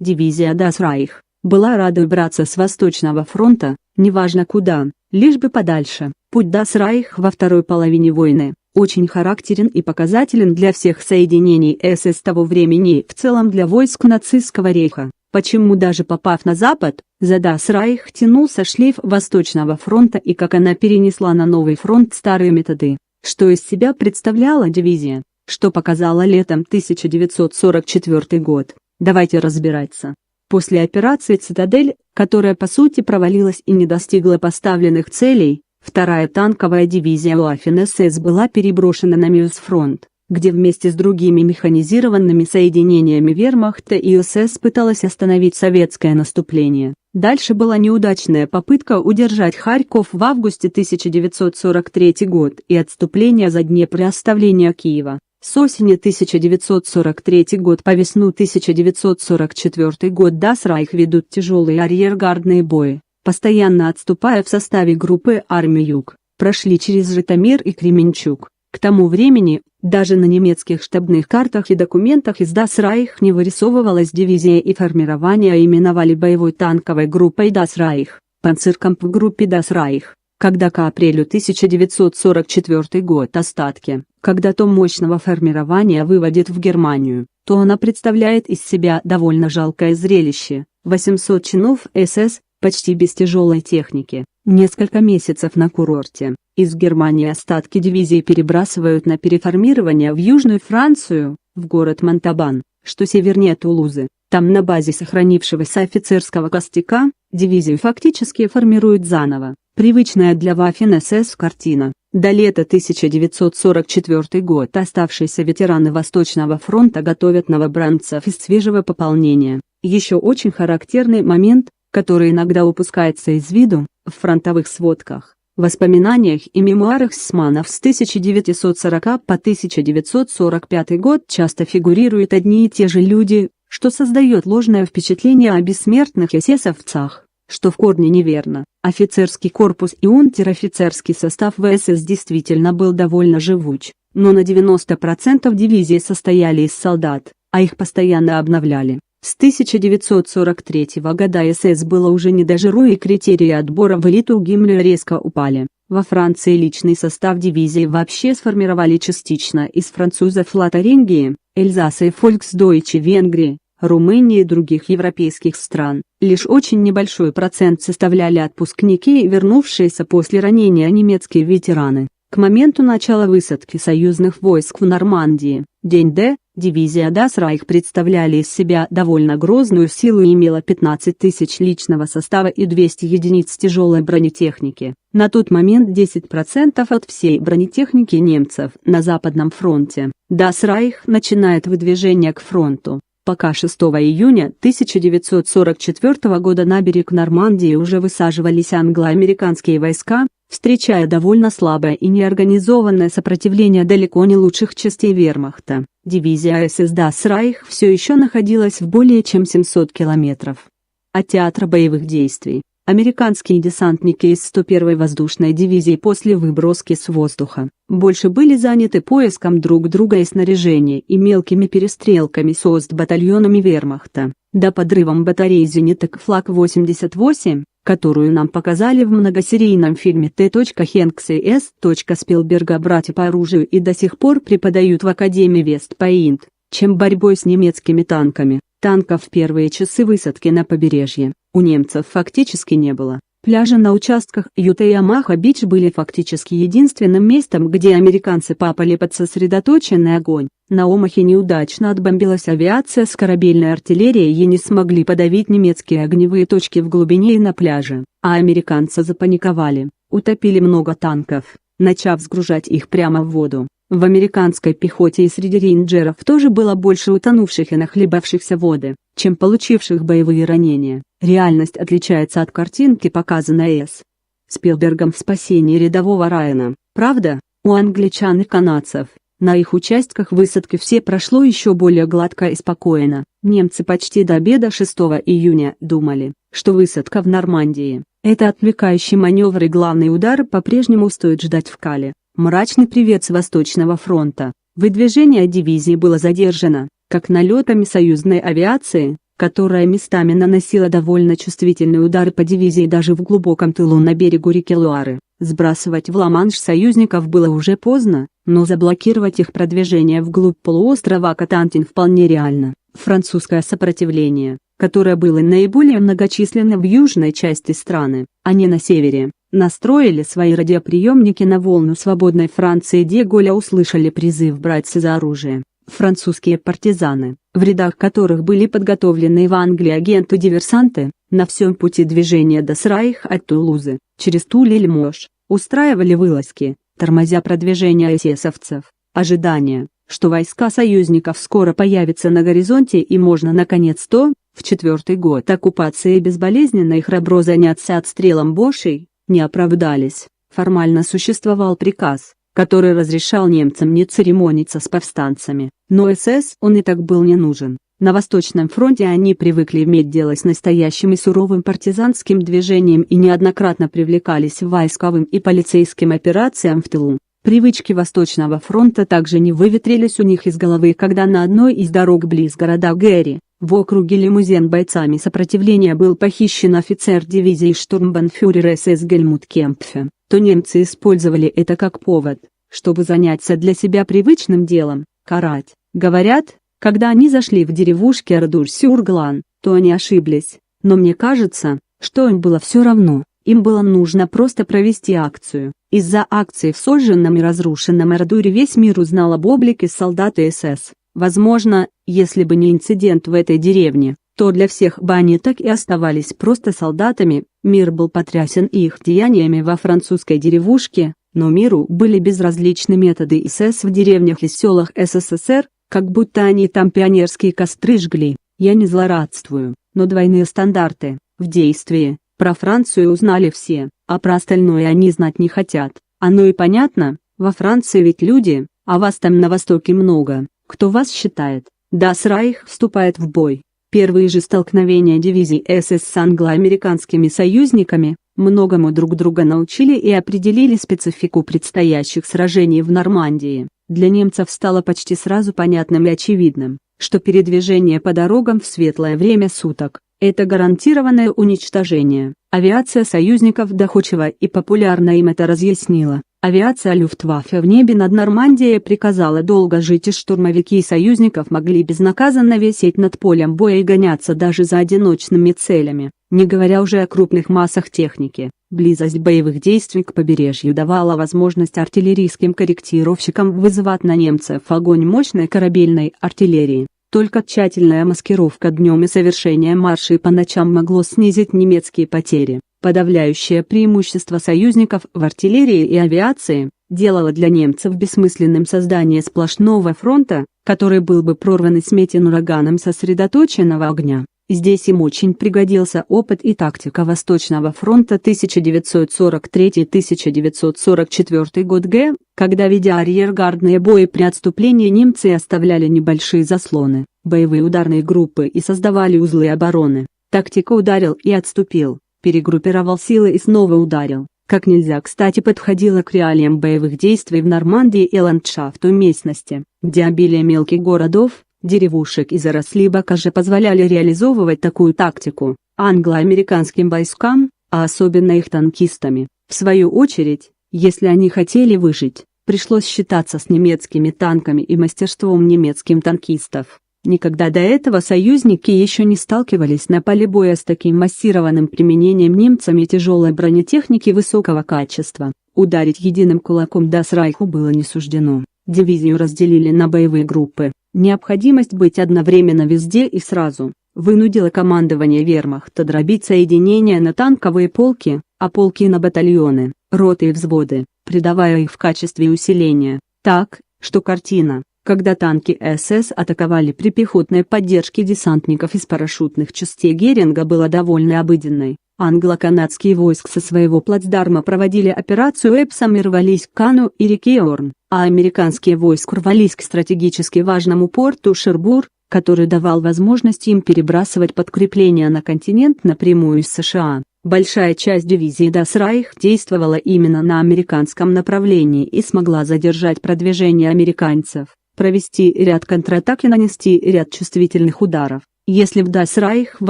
Дивизия Das Reich была рада убраться с Восточного фронта, неважно куда, лишь бы подальше. Путь Das Reich во второй половине войны очень характерен и показателен для всех соединений СС того времени и в целом для войск нацистского рейха. Почему даже попав на Запад, за Das Reich тянулся шлейф Восточного фронта и как она перенесла на новый фронт старые методы. Что из себя представляла дивизия? Что показала летом 1944 год? Давайте разбираться. После операции «Цитадель», которая по сути провалилась и не достигла поставленных целей, вторая танковая дивизия Waffen-СС была переброшена на Мюнхен-фронт, где вместе с другими механизированными соединениями вермахта и СС пыталась остановить советское наступление. Дальше была неудачная попытка удержать Харьков в августе 1943 год и отступление за Днепр и оставление Киева. С осени 1943 год по весну 1944 год Das Reich ведут тяжелые арьергардные бои, постоянно отступая в составе группы армий Юг, прошли через Житомир и Кременчуг. К тому времени, даже на немецких штабных картах и документах из Das Reich не вырисовывалась дивизия и формирование именовали боевой танковой группой Das Reich, Панцеркампфгруппе Das Reich. Когда к апрелю 1944 год остатки, когда то мощного формирования выводит в Германию, то она представляет из себя довольно жалкое зрелище. 800 чинов СС, почти без тяжелой техники, несколько месяцев на курорте. Из Германии остатки дивизии перебрасывают на переформирование в Южную Францию, в город Монтабан, что севернее Тулузы. Там на базе сохранившегося офицерского костяка, дивизию фактически формируют заново. Привычная для Waffen-СС картина. До лета 1944 год оставшиеся ветераны Восточного фронта готовят новобранцев из свежего пополнения. Еще очень характерный момент, который иногда упускается из виду, в фронтовых сводках, воспоминаниях и мемуарах Симонов с 1940 по 1945 год часто фигурируют одни и те же люди, что создает ложное впечатление о бессмертных эсэсовцах, что в корне неверно. Офицерский корпус и унтер-офицерский состав ВСС действительно был довольно живуч, но на 90% дивизии состояли из солдат, а их постоянно обновляли. С 1943 года СС было уже не до жиру и критерии отбора в элиту у Гиммлера резко упали. Во Франции личный состав дивизии вообще сформировали частично из французов Лотарингии, Эльзаса и Фольксдойче Венгрии, Румынии и других европейских стран. Лишь очень небольшой процент составляли отпускники и вернувшиеся после ранения немецкие ветераны. К моменту начала высадки союзных войск в Нормандии, день Д, дивизия Das Reich представляли из себя довольно грозную силу и имела 15 тысяч личного состава и 200 единиц тяжелой бронетехники. На тот момент 10% от всей бронетехники немцев на Западном фронте. Das Reich начинает выдвижение к фронту. Пока 6 июня 1944 года на берег Нормандии уже высаживались англо-американские войска, встречая довольно слабое и неорганизованное сопротивление далеко не лучших частей вермахта, дивизия СС Das Reich все еще находилась в более чем 700 километров от театра боевых действий. Американские десантники из 101-й воздушной дивизии после выброски с воздуха больше были заняты поиском друг друга и снаряжения и мелкими перестрелками с остбатальонами вермахта, да подрывом батареи зениток Флаг-88, которую нам показали в многосерийном фильме Т. Хэнкса и С. Спилберга «Братья по оружию» и до сих пор преподают в Академии Вест-Пойнт, чем борьбой с немецкими танками. Танков в первые часы высадки на побережье у немцев фактически не было. Пляжи на участках Юта и Омаха-Бич были фактически единственным местом, где американцы попали под сосредоточенный огонь. На Омахе неудачно отбомбилась авиация с корабельной артиллерией и не смогли подавить немецкие огневые точки в глубине и на пляже, а американцы запаниковали, утопили много танков, начав сгружать их прямо в воду. В американской пехоте и среди рейнджеров тоже было больше утонувших и нахлебавшихся воды, чем получивших боевые ранения. Реальность отличается от картинки, показанной С. Спилбергом в спасении рядового Райана. Правда, у англичан и канадцев, на их участках высадки все прошло еще более гладко и спокойно. Немцы почти до обеда 6 июня думали, что высадка в Нормандии – это отвлекающий маневр и главный удар по-прежнему стоит ждать в Кале. Мрачный привет с Восточного фронта. Выдвижение дивизии было задержано, как налетами союзной авиации, которая местами наносила довольно чувствительные удары по дивизии даже в глубоком тылу на берегу реки Луары. Сбрасывать в Ла-Манш союзников было уже поздно, но заблокировать их продвижение вглубь полуострова Котантин вполне реально. Французское сопротивление, которое было наиболее многочисленным в южной части страны, а не на севере, настроили свои радиоприемники на волну свободной Франции. Де Голля услышали призыв браться за оружие. Французские партизаны, в рядах которых были подготовлены в Англии агенты-диверсанты, на всем пути движения до Срайх от Тулузы, через Туль-и-Льмож, устраивали вылазки, тормозя продвижение эсэсовцев. Ожидание, что войска союзников скоро появятся на горизонте и можно наконец-то, в 4-й год оккупации безболезненно и храбро заняться отстрелом Бошей, не оправдались. Формально существовал приказ, который разрешал немцам не церемониться с повстанцами, но СС он и так был не нужен. На Восточном фронте они привыкли иметь дело с настоящим и суровым партизанским движением и неоднократно привлекались к войсковым и полицейским операциям в тылу. Привычки Восточного фронта также не выветрились у них из головы, когда на одной из дорог близ города Гэри, в округе Лимузен бойцами сопротивления был похищен офицер дивизии штурмбанфюрер СС Гельмут Кемпфе, то немцы использовали это как повод, чтобы заняться для себя привычным делом – карать. Говорят, когда они зашли в деревушки Ардур-Сюрглан, то они ошиблись, но мне кажется, что им было все равно, им было нужно просто провести акцию. Из-за акции в сожженном и разрушенном Ардуре весь мир узнал об облике солдат СС. Возможно, если бы не инцидент в этой деревне, то для всех бы они так и оставались просто солдатами. Мир был потрясен их деяниями во французской деревушке, но миру были безразличны методы СС в деревнях и селах СССР, как будто они там пионерские костры жгли. Я не злорадствую, но двойные стандарты в действии. Про Францию узнали все, а про остальное они знать не хотят. Оно и понятно, во Франции ведь люди, а вас там на Востоке много. Кто вас считает? Das Reich вступает в бой. Первые же столкновения дивизий СС с англо-американскими союзниками многому друг друга научили и определили специфику предстоящих сражений в Нормандии. Для немцев стало почти сразу понятным и очевидным, что передвижение по дорогам в светлое время суток – это гарантированное уничтожение. Авиация союзников доходчиво и популярно им это разъяснила. Авиация Люфтваффе в небе над Нормандией приказала долго жить, и штурмовики союзников могли безнаказанно висеть над полем боя и гоняться даже за одиночными целями, не говоря уже о крупных массах техники. Близость боевых действий к побережью давала возможность артиллерийским корректировщикам вызывать на немцев огонь мощной корабельной артиллерии. Только тщательная маскировка днем и совершение маршей по ночам могло снизить немецкие потери. Подавляющее преимущество союзников в артиллерии и авиации делало для немцев бессмысленным создание сплошного фронта, который был бы прорван и сметен ураганом сосредоточенного огня. Здесь им очень пригодился опыт и тактика Восточного фронта 1943-1944 год Г, когда, ведя арьергардные бои при отступлении, немцы оставляли небольшие заслоны, боевые ударные группы и создавали узлы обороны. Тактика ударил и отступил, перегруппировал силы и снова ударил. Как нельзя кстати подходила к реалиям боевых действий в Нормандии и ландшафту местности, где обилие мелких городов, деревушек и зарослей бокажа позволяли реализовывать такую тактику англо-американским войскам, а особенно их танкистами. В свою очередь, если они хотели выжить, пришлось считаться с немецкими танками и мастерством немецких танкистов. Никогда до этого союзники еще не сталкивались на поле боя с таким массированным применением немцами тяжелой бронетехники высокого качества. Ударить единым кулаком Das Reichу было не суждено. Дивизию разделили на боевые группы. Необходимость быть одновременно везде и сразу вынудила командование вермахта дробить соединения на танковые полки, а полки на батальоны, роты и взводы, придавая их в качестве усиления. Так, что картина, когда танки СС атаковали при пехотной поддержке десантников из парашютных частей Геринга, была довольно обыденной. Англо-канадские войска со своего плацдарма проводили операцию Эпсом и рвались к Кану и реке Орн, а американские войска рвались к стратегически важному порту Шербур, который давал возможность им перебрасывать подкрепления на континент напрямую из США. Большая часть дивизии Das Reich действовала именно на американском направлении и смогла задержать продвижение американцев, провести ряд контратак и нанести ряд чувствительных ударов. Если в Das Reich в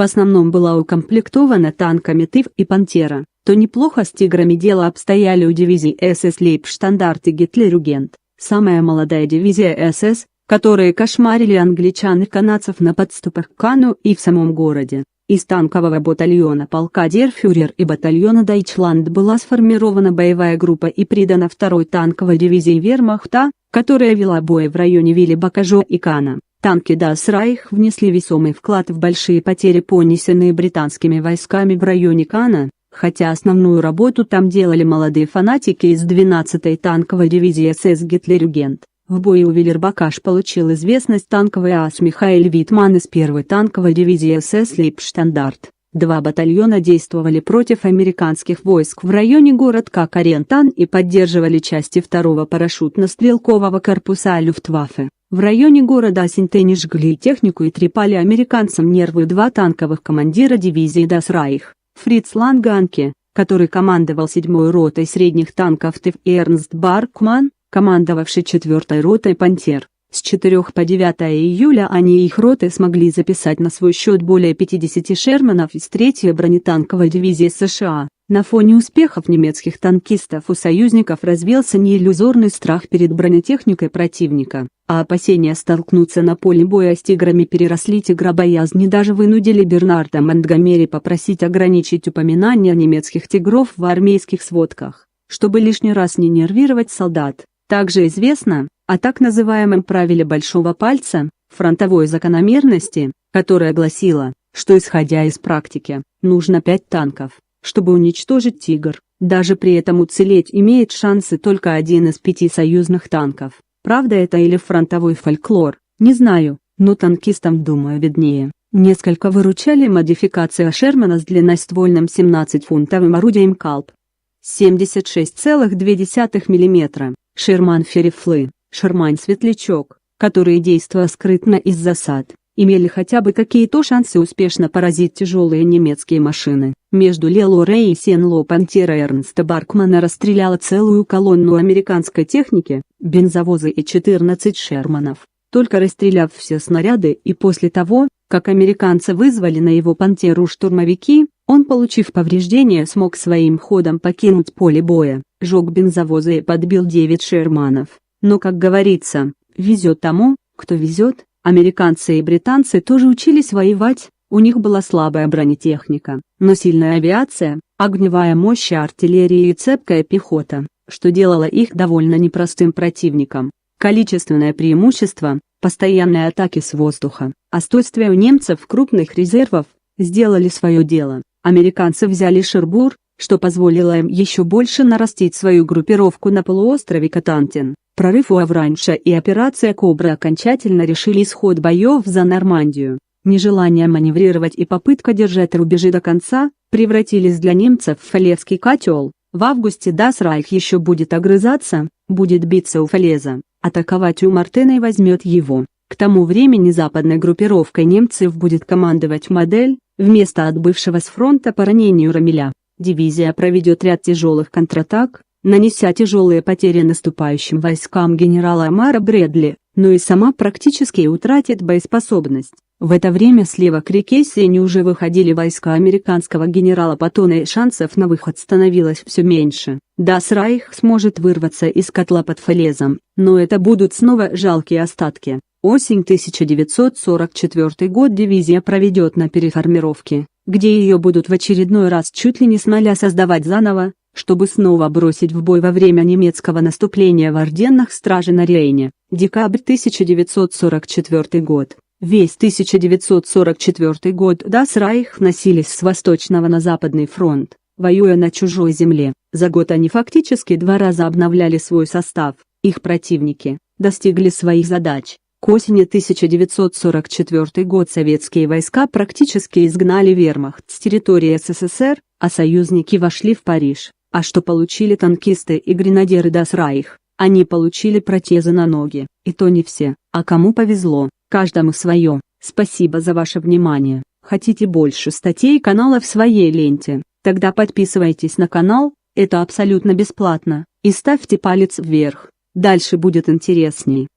основном была укомплектована танками ТИФ и Пантера, то неплохо с Тиграми дело обстояли у дивизий СС Лейбштандарт и Гитлерюгент, самая молодая дивизия СС, которые кошмарили англичан и канадцев на подступах к Канну и в самом городе. Из танкового батальона полка Дерфюрер и батальона Дайчланд была сформирована боевая группа и придана второй танковой дивизии Вермахта, которая вела бой в районе Вилли-Бакажо и Канна. Танки Das Reich внесли весомый вклад в большие потери, понесенные британскими войсками в районе Канна, хотя основную работу там делали молодые фанатики из 12-й танковой дивизии СС Гитлерюгент. В бою у Виллер-Бакаш получил известность танковый ас Михаэль Витман из 1-й танковой дивизии СС Лейбштандарт. Два батальона действовали против американских войск в районе городка Карентан и поддерживали части 2-го парашютно-стрелкового корпуса Люфтваффе. В районе города Синтени жгли технику и трепали американцам нервы два танковых командира дивизии Das Reich, Фриц Ланганке, который командовал 7-й ротой средних танков ТИФ, и Эрнст Баркман, командовавший 4-й ротой Пантер. С 4 по 9 июля они и их роты смогли записать на свой счет более 50 Шерманов из 3-й бронетанковой дивизии США. На фоне успехов немецких танкистов у союзников развился неиллюзорный страх перед бронетехникой противника, а опасения столкнуться на поле боя с тиграми переросли тигробоязнь и даже вынудили Бернарда Монтгомери попросить ограничить упоминание немецких тигров в армейских сводках, чтобы лишний раз не нервировать солдат. Также известно о так называемом правиле большого пальца, фронтовой закономерности, которая гласила, что исходя из практики, нужно 5 танков, чтобы уничтожить «Тигр». Даже при этом уцелеть имеет шансы только один из 5 союзных танков. Правда это или фронтовой фольклор, не знаю, но танкистам, думаю, виднее. Несколько выручали модификация Шермана с длинноствольным 17-фунтовым орудием Калп 76,2 мм. Шерман Феррифлы, Шерман-светлячок, которые, действуя скрытно из засад, имели хотя бы какие-то шансы успешно поразить тяжелые немецкие машины. Между Лелоре и Сен-Ло Пантера Эрнста Баркмана расстреляла целую колонну американской техники, бензовозы и 14 Шерманов. Только расстреляв все снаряды и после того, как американцы вызвали на его Пантеру штурмовики, он, получив повреждения, смог своим ходом покинуть поле боя, сжег бензовозы и подбил 9 Шерманов. Но, как говорится, везет тому, кто везет. Американцы и британцы тоже учились воевать, у них была слабая бронетехника, но сильная авиация, огневая мощь артиллерии и цепкая пехота, что делало их довольно непростым противником. Количественное преимущество, постоянные атаки с воздуха, отсутствие у немцев крупных резервов, сделали свое дело. Американцы взяли Шербур, что позволило им еще больше нарастить свою группировку на полуострове Котантин. Прорыв у Авранша и операция «Кобра» окончательно решили исход боев за Нормандию. Нежелание маневрировать и попытка держать рубежи до конца превратились для немцев в Фалезский котел. В августе Das Reich еще будет огрызаться, будет биться у Фалеза, атаковать у Мартена и возьмет его. К тому времени западной группировкой немцев будет командовать Модель, вместо отбывшего с фронта по ранению Ромеля. Дивизия проведет ряд тяжелых контратак, нанеся тяжелые потери наступающим войскам генерала Амара Брэдли, но и сама практически утратит боеспособность. В это время слева к реке Сене уже выходили войска американского генерала Паттона, и шансов на выход становилось все меньше. Das Reich сможет вырваться из котла под Фалезом, но это будут снова жалкие остатки. Осень 1944 год дивизия проведет на переформировке, где ее будут в очередной раз чуть ли не с нуля создавать заново, чтобы снова бросить в бой во время немецкого наступления в Орденнах Стражи на Рейне. Декабрь 1944 год. Весь 1944 год Das Reich носились с восточного на западный фронт, воюя на чужой земле. За год они фактически 2 раза обновляли свой состав. Их противники достигли своих задач. К осени 1944 год советские войска практически изгнали вермахт с территории СССР, а союзники вошли в Париж. А что получили танкисты и гренадеры Das Reich? Они получили протезы на ноги, и то не все, а кому повезло, каждому свое. Спасибо за ваше внимание. Хотите больше статей канала в своей ленте? Тогда подписывайтесь на канал, это абсолютно бесплатно, и ставьте палец вверх. Дальше будет интересней.